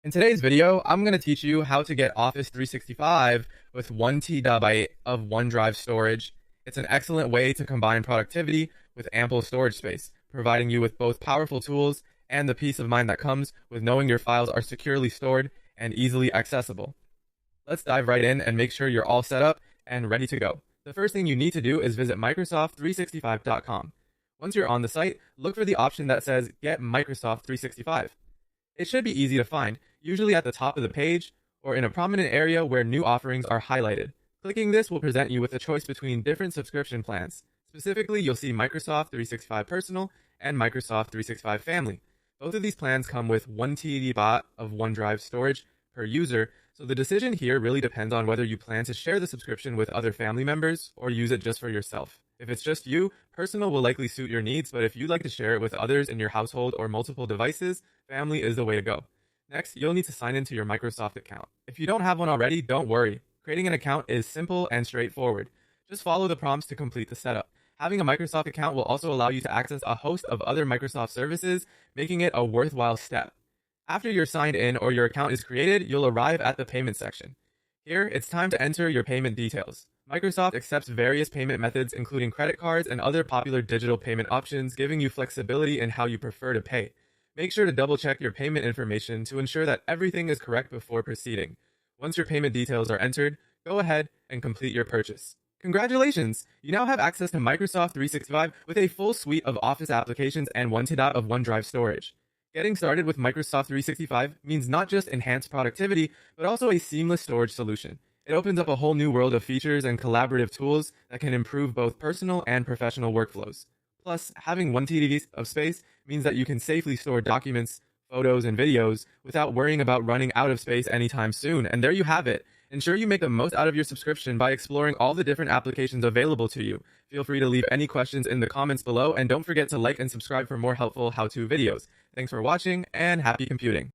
In today's video, I'm going to teach you how to get Office 365 with 1 TB of OneDrive storage. It's an excellent way to combine productivity with ample storage space, providing you with both powerful tools and the peace of mind that comes with knowing your files are securely stored and easily accessible. Let's dive right in and make sure you're all set up and ready to go. The first thing you need to do is visit Microsoft365.com. Once you're on the site, look for the option that says Get Microsoft 365. It should be easy to find, usually at the top of the page or in a prominent area where new offerings are highlighted. Clicking this will present you with a choice between different subscription plans. Specifically, you'll see Microsoft 365 Personal and Microsoft 365 Family. Both of these plans come with 1 TB of OneDrive storage per user, so the decision here really depends on whether you plan to share the subscription with other family members or use it just for yourself. If it's just you, Personal will likely suit your needs, but if you'd like to share it with others in your household or multiple devices, Family is the way to go. Next, you'll need to sign into your Microsoft account. If you don't have one already, don't worry. Creating an account is simple and straightforward. Just follow the prompts to complete the setup. Having a Microsoft account will also allow you to access a host of other Microsoft services, making it a worthwhile step. After you're signed in or your account is created, you'll arrive at the payment section. Here, it's time to enter your payment details. Microsoft accepts various payment methods, including credit cards and other popular digital payment options, giving you flexibility in how you prefer to pay. Make sure to double-check your payment information to ensure that everything is correct before proceeding. Once your payment details are entered, go ahead and complete your purchase. Congratulations! You now have access to Microsoft 365 with a full suite of Office applications and 1 TB of OneDrive storage. Getting started with Microsoft 365 means not just enhanced productivity, but also a seamless storage solution. It opens up a whole new world of features and collaborative tools that can improve both personal and professional workflows. Plus, having 1 TB of space means that you can safely store documents, photos, and videos without worrying about running out of space anytime soon. And there you have it. Ensure you make the most out of your subscription by exploring all the different applications available to you. Feel free to leave any questions in the comments below, and don't forget to like and subscribe for more helpful how-to videos. Thanks for watching, and happy computing!